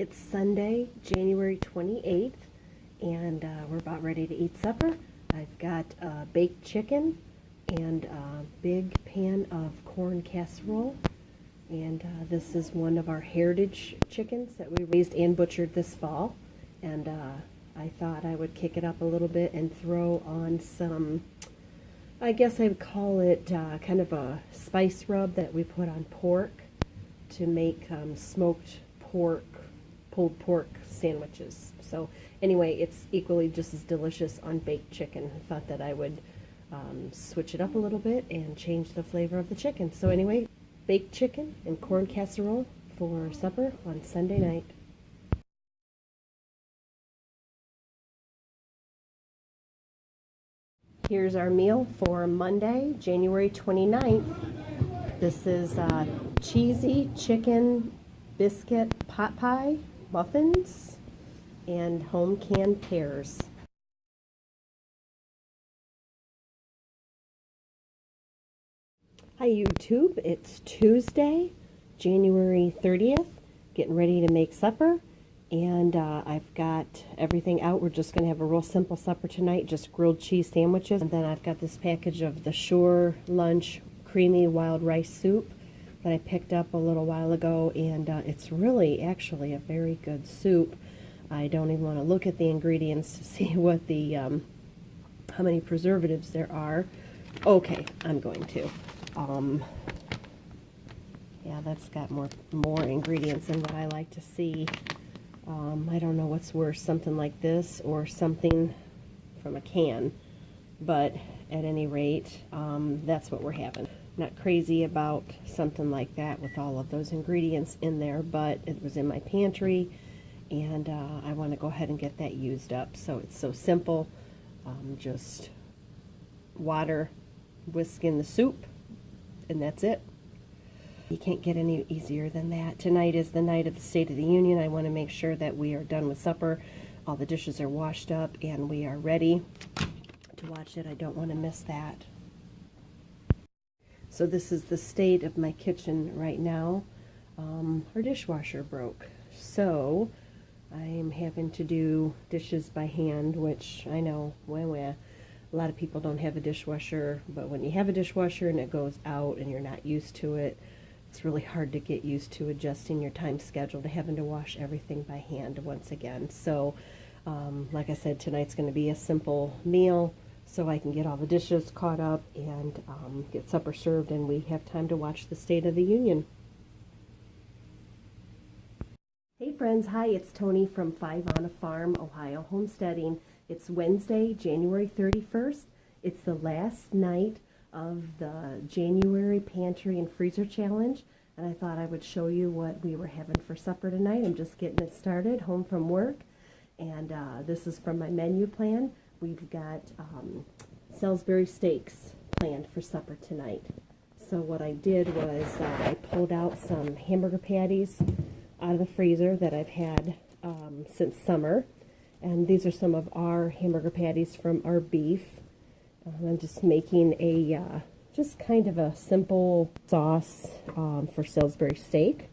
It's Sunday, January 28th, and we're about ready to eat supper. I've got baked chicken and a big pan of corn casserole. And this is one of our heritage chickens that we raised and butchered this fall. And I thought I would kick it up a little bit and throw on some, I guess I would call it kind of a spice rub that we put on pork to make smoked pork, pulled pork sandwiches. So anyway, it's equally just as delicious on baked chicken. I thought that I would switch it up a little bit and change the flavor of the chicken. So anyway, baked chicken and corn casserole for supper on Sunday night. Here's our meal for Monday, January 29th. This is cheesy chicken biscuit pot pie, muffins, and home canned pears. Hi YouTube, it's Tuesday, January 30th, getting ready to make supper, and I've got everything out. We're just going to have a real simple supper tonight, just grilled cheese sandwiches, and then I've got this package of the Shore Lunch Creamy Wild Rice Soup that I picked up a little while ago, and it's really actually a very good soup. I don't even want to look at the ingredients to see what the how many preservatives there are. Okay, I'm going to. Yeah, that's got more ingredients than what I like to see. I don't know what's worse, something like this or something from a can, but at any rate, that's what we're having. Not crazy about something like that with all of those ingredients in there, but it was in my pantry, and I want to go ahead and get that used up. So it's so simple, just water, whisk in the soup, and that's it. You can't get any easier than that. Tonight is the night of the State of the Union. I want to make sure that we are done with supper, all the dishes are washed up, and we are ready to watch it. I don't want to miss that. So this is the state of my kitchen right now. Our dishwasher broke, so I'm having to do dishes by hand, which I know, a lot of people don't have a dishwasher, but when you have a dishwasher and it goes out and you're not used to it, it's really hard to get used to adjusting your time schedule to having to wash everything by hand once again. So like I said, tonight's going to be a simple meal so I can get all the dishes caught up and get supper served, and we have time to watch the State of the Union. Hey friends, hi, it's Tony from 5 ONAFARM Ohio Homesteading. It's Wednesday, January 31st. It's the last night of the January Pantry and Freezer Challenge, and I thought I would show you what we were having for supper tonight. I'm just getting it started, home from work, and this is from my menu plan. We've got Salisbury steaks planned for supper tonight. So what I did was I pulled out some hamburger patties out of the freezer that I've had since summer, and these are some of our hamburger patties from our beef. I'm just making a just kind of a simple sauce for Salisbury steak.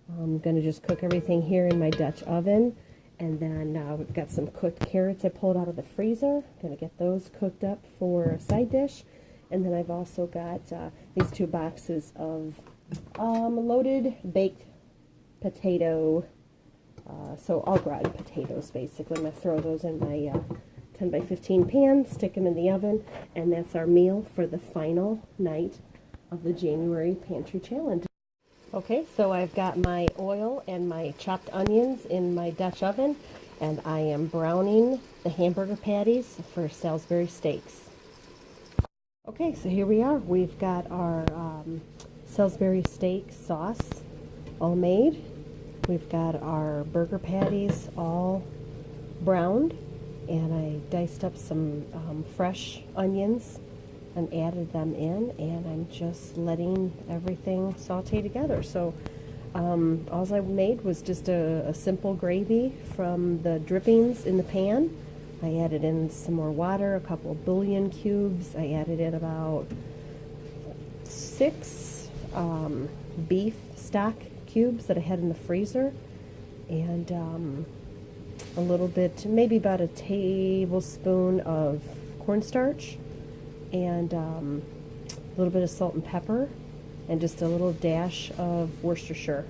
I'm going to just cook everything here in my Dutch oven, and then we've got some cooked carrots I pulled out of the freezer. I'm going to get those cooked up for a side dish, and then I've also got these 2 boxes of loaded baked potato, so au gratin potatoes basically. I'm going to throw those in my 10 by 15 pan, stick them in the oven, and that's our meal for the final night of the January Pantry Challenge. Okay, so I've got my oil and my chopped onions in my Dutch oven, and I am browning the hamburger patties for Salisbury steaks. Okay, so here we are. We've got our Salisbury steak sauce all made. We've got our burger patties all browned, and I diced up some fresh onions and added them in, and I'm just letting everything saute together. So all I made was just a simple gravy from the drippings in the pan. I added in some more water, a couple of bouillon cubes. I added in about 6 beef stock cubes that I had in the freezer, and a little bit, maybe about a tablespoon of cornstarch, and a little bit of salt and pepper, and just a little dash of Worcestershire.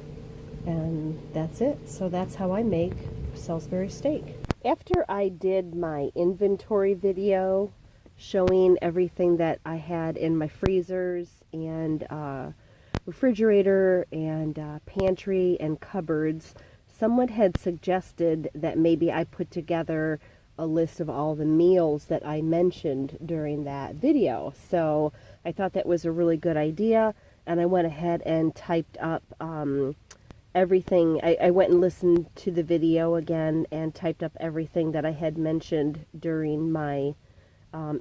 And that's it. So that's how I make Salisbury steak. After I did my inventory video showing everything that I had in my freezers and refrigerator and pantry and cupboards, someone had suggested that maybe I put together a list of all the meals that I mentioned during that video. So I thought that was a really good idea, and I went ahead and typed up everything. I went and listened to the video again and typed up everything that I had mentioned during my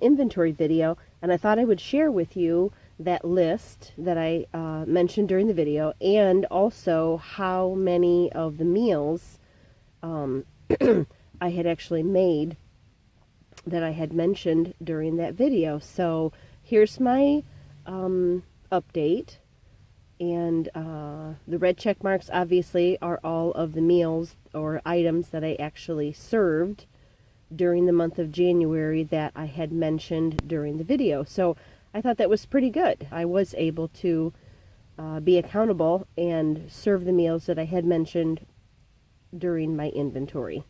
inventory video, and I thought I would share with you that list that I mentioned during the video, and also how many of the meals I had actually made that I had mentioned during that video. So here's my update. And the red check marks obviously are all of the meals or items that I actually served during the month of January that I had mentioned during the video. So I thought that was pretty good. I was able to be accountable and serve the meals that I had mentioned during my inventory.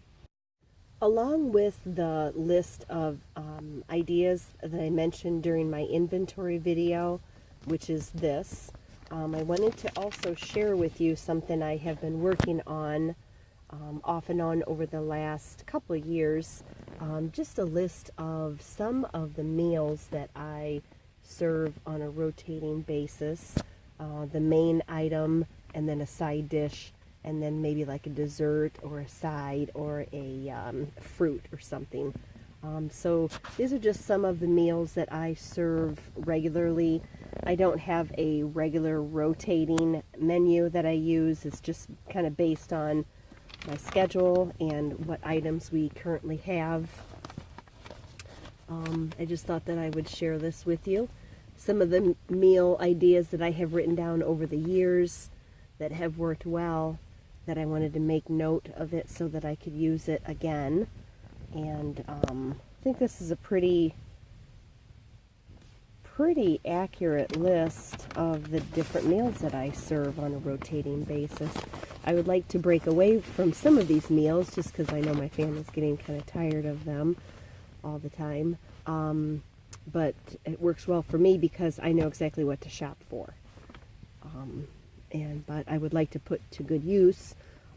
Along with the list of ideas that I mentioned during my inventory video, which is this, I wanted to also share with you something I have been working on off and on over the last couple of years. Just a list of some of the meals that I serve on a rotating basis. The main item, and then a side dish, and then maybe like a dessert or a side or a fruit or something. So these are just some of the meals that I serve regularly. I don't have a regular rotating menu that I use. It's just kind of based on my schedule and what items we currently have. I just thought that I would share this with you. Some of the meal ideas that I have written down over the years that have worked well, that I wanted to make note of it so that I could use it again. And I think this is a pretty accurate list of the different meals that I serve on a rotating basis. I would like to break away from some of these meals just because I know my family's getting kind of tired of them all the time. But it works well for me because I know exactly what to shop for. But I would like to put to good use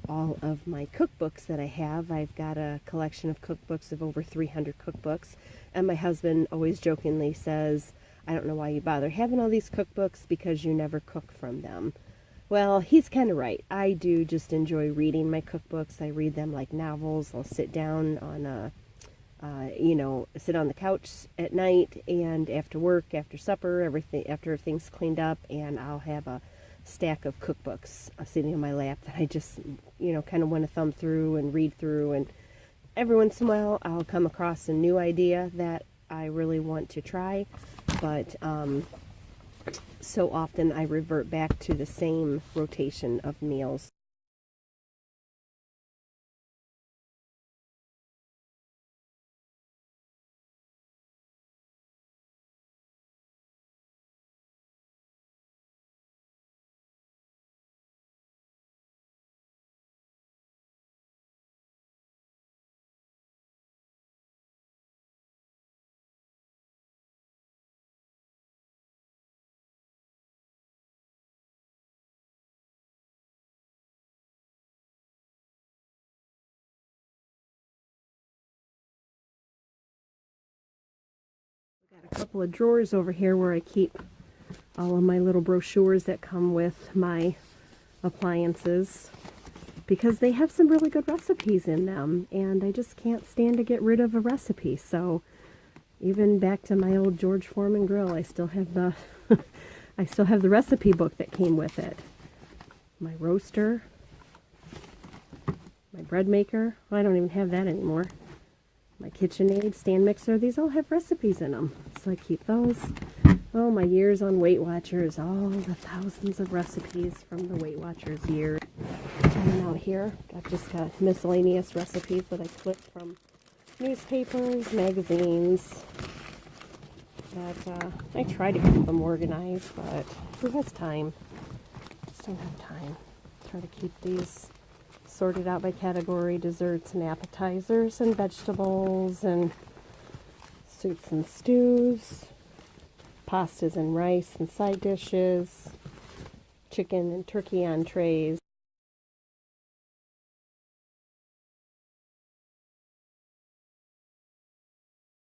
all of my cookbooks that I have. I've got a collection of cookbooks of over 300 cookbooks, and my husband always jokingly says, I don't know why you bother having all these cookbooks because you never cook from them. Well, he's kind of right. I do just enjoy reading my cookbooks. I read them like novels. I'll sit down on sit on the couch at night, and after work, after supper, after everything's cleaned up, and I'll have a stack of cookbooks sitting on my lap that I just, kind of want to thumb through and read through. And every once in a while, I'll come across a new idea that I really want to try. But so often I revert back to the same rotation of meals. Got a couple of drawers over here where I keep all of my little brochures that come with my appliances, because they have some really good recipes in them, and I just can't stand to get rid of a recipe. So even back to my old George Foreman grill, I still have the I still have the recipe book that came with it. My roaster, my bread maker. Well, I don't even have that anymore. My KitchenAid stand mixer, these all have recipes in them, so I keep those. Oh, my years on Weight Watchers, all the thousands of recipes from the Weight Watchers year. And out here, I've just got miscellaneous recipes that I clipped from newspapers, magazines. That I try to keep them organized, but who has time? Just don't have time. Try to keep these sorted out by category: desserts and appetizers and vegetables and soups and stews, pastas and rice and side dishes, chicken and turkey entrees.